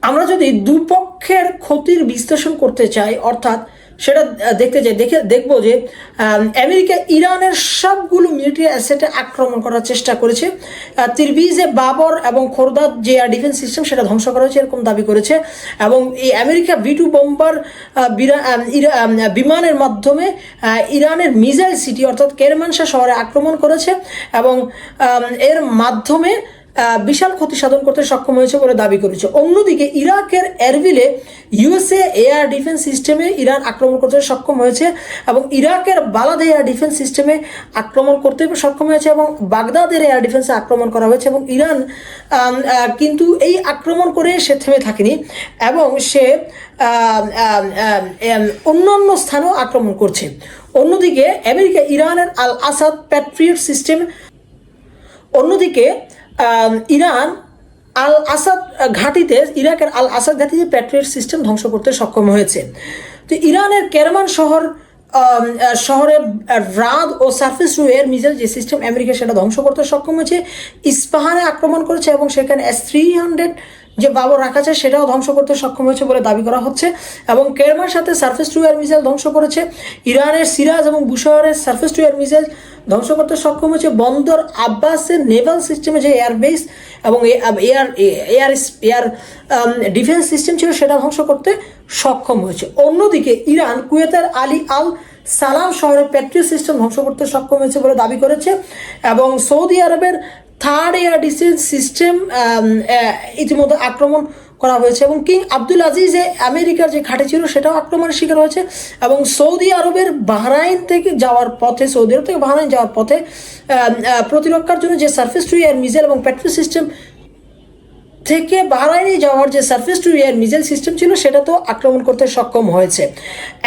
আমরা যদি দুপক্ষের ক্ষতির বিশ্লেষণ করতে চাই, অর্থাৎ সেটা দেখতে চাই, দেখবো যে আমেরিকা ইরানের সবগুলো মিলিটারি অ্যাসেটে আক্রমণ করার চেষ্টা করেছে। তিরবিজে বাবর এবং খোরদাদ যে এয়ার ডিফেন্স সিস্টেম সেটা ধ্বংস করা হয়েছে এরকম দাবি করেছে। এবং এই আমেরিকা B-2 বোম্বার বিমানের মাধ্যমে ইরানের মিসাইল সিটি অর্থাৎ কেরমানশাহ শহরে আক্রমণ করেছে এবং এর মাধ্যমে বিশাল ক্ষতি সাধন করতে সক্ষম হয়েছে বলে দাবি করেছে। অন্যদিকে ইরাকের এরবিলে USA এয়ার ডিফেন্স সিস্টেমে ইরান আক্রমণ করতে সক্ষম হয়েছে এবং ইরাকের বালাদ এয়ার ডিফেন্স সিস্টেমে আক্রমণ করতে সক্ষম হয়েছে এবং বাগদাদের এয়ার ডিফেন্সে আক্রমণ করা হয়েছে। এবং ইরান কিন্তু এই আক্রমণ করে সে থেমে থাকেনি এবং সে অন্যান্য স্থানেও আক্রমণ করছে। অন্যদিকে আমেরিকা ইরানের আল আসাদ প্যাট্রিয়ট সিস্টেম ইরান আল আসাদ ঘাঁটিতে ইরাকের আল আসাদ ঘাঁটিতে প্যাট্রিয়ট সিস্টেম ধ্বংস করতে সক্ষম হয়েছে। তো ইরানের কেরমান শহরে রাদ ও সার্ফেস টু এয়ার মিসাইল যে সিস্টেম আমেরিকা সেটা ধ্বংস করতে সক্ষম হয়েছে। ইস্পাহানে আক্রমণ করেছে এবং সেখানে S-300 যে বাবর রাখা যায় সেটাও ধ্বংস করতে সক্ষম হয়েছে বলে দাবি করা হচ্ছে। এবং কেরমার সাথে সার্ফেস টু এয়ার মিসাইল ধ্বংস করেছে। ইরানের সিরাজ এবং বুশাহরের সার্ফেস টু এয়ার মিসাইল ধ্বংস করতে সক্ষম হয়েছে। বন্দর আব্বাসের নেভাল সিস্টেমে যে এয়ারবেস এবং এয়ার ডিফেন্স সিস্টেম ছিল সেটা ধ্বংস করতে সক্ষম হয়েছে। অন্যদিকে ইরান কুয়েতের আলী আল সালাম শহরে প্যাট্রিয়ট সিস্টেম ধ্বংস করতে সক্ষম হয়েছে বলে দাবি করেছে। এবং সৌদি আরবের থার্ড এয়ার ডিফেন্স সিস্টেম ইতিমধ্যে আক্রমণ করা হয়েছে এবং কিং আব্দুল আজিজে আমেরিকার যে ঘাঁটি ছিল সেটাও আক্রমণের শিকার হয়েছে। এবং সৌদি আরব থেকে যাওয়ার পথে প্রতিরক্ষার জন্য যে সার্ফেস টু এয়ার মিসাইল এবং প্যাট্রিয়ট সিস্টেম থেকে বাহরাইনে যাওয়ার যে surface to air missile system ছিল সেটা তো আক্রমণ করতে সক্ষম হয়েছে।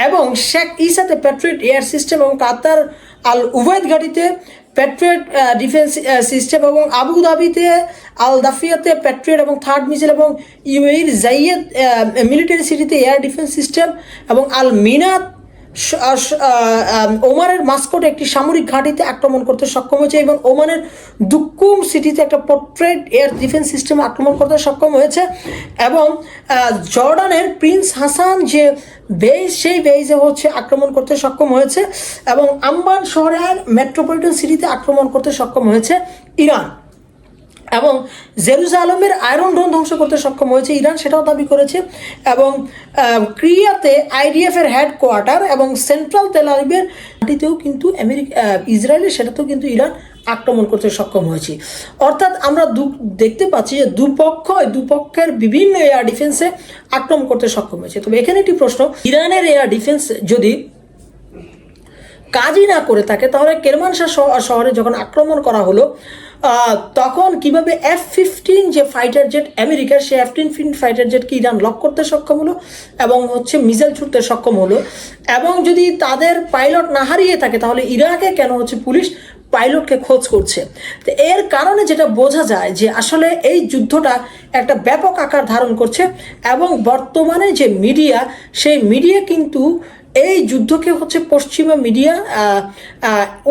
এবং শেখ ইসাতে প্যাট্রিয়ট এয়ার সিস্টেম এবং কাতার আল উবাইদ ঘাঁটিতে প্যাট্রিয়ট ডিফেন্স সিস্টেম এবং আবু ধাবিতে আল দাফিয়াতে প্যাট্রিয়ট এবং থার্ড মিসাইল এবং UAEর জাইয়েদ মিলিটারি সিটিতে এয়ার ডিফেন্স সিস্টেম এবং আল মিনাত ওমানের মাস্কটে একটি সামরিক ঘাঁটিতে আক্রমণ করতে সক্ষম হয়েছে এবং ওমানের দুকুম সিটিতে একটা পোর্ট্রেট এয়ার ডিফেন্স সিস্টেম আক্রমণ করতে সক্ষম হয়েছে। এবং জর্ডানের প্রিন্স হাসান যে বেইজ সেই বেইজে আক্রমণ করতে সক্ষম হয়েছে এবং আম্মান শহরের মেট্রোপলিটন সিটিতে আক্রমণ করতে সক্ষম হয়েছে ইরান। এবং জেরুজালেমের আয়রন ডোম ধ্বংস করতে সক্ষম হয়েছে ইরান, সেটাও দাবি করেছে। এবং ক্রিয়াতে IDF এর হেডকোয়ার্টার এবং সেন্ট্রাল তেল আবিবের ঘাঁটিতেও কিন্তু ইসরায়েলের সেটাতেও কিন্তু ইরান আক্রমণ করতে সক্ষম হয়েছে। অর্থাৎ আমরা দেখতে পাচ্ছি যে দুপক্ষের বিভিন্ন এয়ার ডিফেন্সে আক্রমণ করতে সক্ষম হয়েছে। তবে এখানে একটি প্রশ্ন, ইরানের এয়ার ডিফেন্স যদি কাজই না করে থাকে তাহলে কেরমানশাহ শহরে যখন আক্রমণ করা হলো তখন কিভাবে F-15 যে ফাইটার জেট আমেরিকার সেই F-15 ফাইটার জেটকে ইরান লক করতে সক্ষম হলো এবং মিসাইল ছুটতে সক্ষম হলো। এবং যদি তাদের পাইলট না হারিয়ে থাকে তাহলে ইরাকে কেন পুলিশ পাইলটকে খোঁজ করছে? তো এর কারণে যেটা বোঝা যায় যে আসলে এই যুদ্ধটা একটা ব্যাপক আকার ধারণ করছে এবং বর্তমানে যে মিডিয়া সেই মিডিয়া কিন্তু এই যুদ্ধকে পশ্চিমা মিডিয়া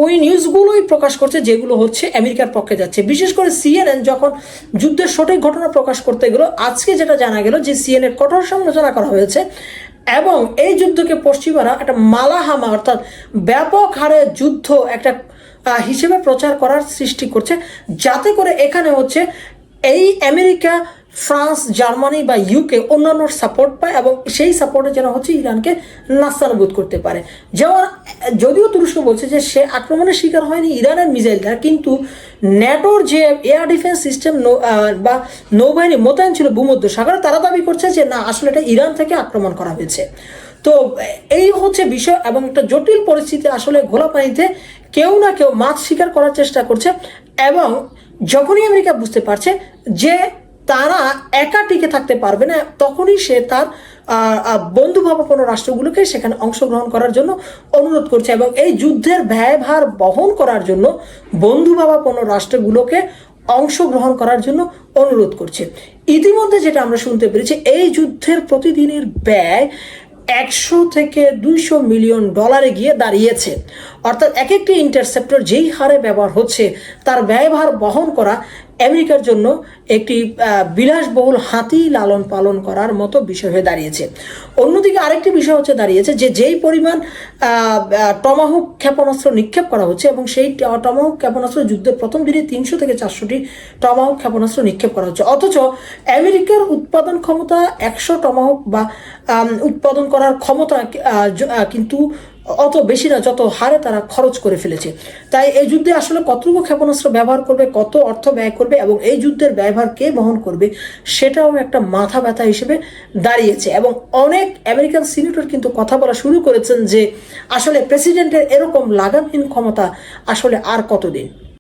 ওই নিউজগুলোই প্রকাশ করছে যেগুলো আমেরিকার পক্ষে যাচ্ছে। বিশেষ করে CNN যখন যুদ্ধের সঠিক ঘটনা প্রকাশ করতে গেল, আজকে যেটা জানা গেল যে CNN কঠোর সমালোচনা করা হয়েছে এবং এই যুদ্ধকে পশ্চিমারা একটা মালাহামা অর্থাৎ ব্যাপক হারে যুদ্ধ একটা হিসেবে প্রচার করার সৃষ্টি করছে, যাতে করে এখানে এই আমেরিকা, ফ্রান্স, জার্মানি বা UK অন্যান্য সাপোর্ট পায় এবং সেই সাপোর্টে যেন ইরানকে নাস্তানাবুদ করতে পারে। যেমন যদিও তুরস্ক বলছে যে সে আক্রমণের শিকার হয়নি ইরানের মিসাইলটা, কিন্তু ন্যাটোর যে এয়ার ডিফেন্স সিস্টেম বা নৌবাহিনী মোতায়েন ছিল ভূমধ্যসাগরে তারা দাবি করছে যে না, আসলে এটা ইরান থেকে আক্রমণ করা হয়েছে। তো এই বিষয় এবং একটা জটিল পরিস্থিতি, আসলে ঘোলা পানিতে কেউ না কেউ মাছ শিকার করার চেষ্টা করছে। এবং যখনই আমেরিকা বুঝতে পারছে যে তারা একা টিকে থাকতে পারবে না, তখনই সে তার বন্ধুভাবাপন্ন রাষ্ট্রগুলোকে সেখানে অংশগ্রহণ করার জন্য অনুরোধ করছে এবং এই যুদ্ধের ব্যয়ভার বহন করার জন্য বন্ধুভাবাপন্ন রাষ্ট্রগুলোকে অংশগ্রহণ করার জন্য অনুরোধ করছে। ইতিমধ্যে যেটা আমরা শুনতে পেরেছি, এই যুদ্ধের প্রতিদিনের ব্যয় 100 থেকে 200 মিলিয়ন ডলারে গিয়ে দাঁড়িয়েছে। অর্থাৎ এক একটি ইন্টারসেপ্টর যেই হারে ব্যবহার হচ্ছে তার ব্যয়ভার বহন করা আমেরিকার জন্য একটি বিলাসবহুল হাতি লালন পালন করার মতো বিষয় হয়ে দাঁড়িয়েছে। অন্যদিকে আরেকটি বিষয় হচ্ছে দাঁড়িয়েছে যে যেই পরিমাণ টমাহক ক্ষেপণাস্ত্র নিক্ষেপ করা হচ্ছে, এবং সেই টমাহক ক্ষেপণাস্ত্র যুদ্ধের প্রথম দিনে 300 থেকে 400টি টমাহক ক্ষেপণাস্ত্র নিক্ষেপ করা হচ্ছে, অথচ আমেরিকার উৎপাদন ক্ষমতা 100 টমাহক বা উৎপাদন করার ক্ষমতা কিন্তু অত বেশি না যত হারে তারা খরচ করে ফেলেছে। তাই এই যুদ্ধে আসলে কতটুকু ক্ষেপণাস্ত্র ব্যবহার করবে, কত অর্থ ব্যয় করবে এবং এই যুদ্ধের ব্যয়ভার কে বহন করবে, সেটাও একটা মাথা ব্যথা হিসেবে দাঁড়িয়েছে। এবং অনেক আমেরিকান সিনেটর কিন্তু কথা বলা শুরু করেছেন যে আসলে প্রেসিডেন্টের এরকম লাগামহীন ক্ষমতা আসলে আর কতদিন।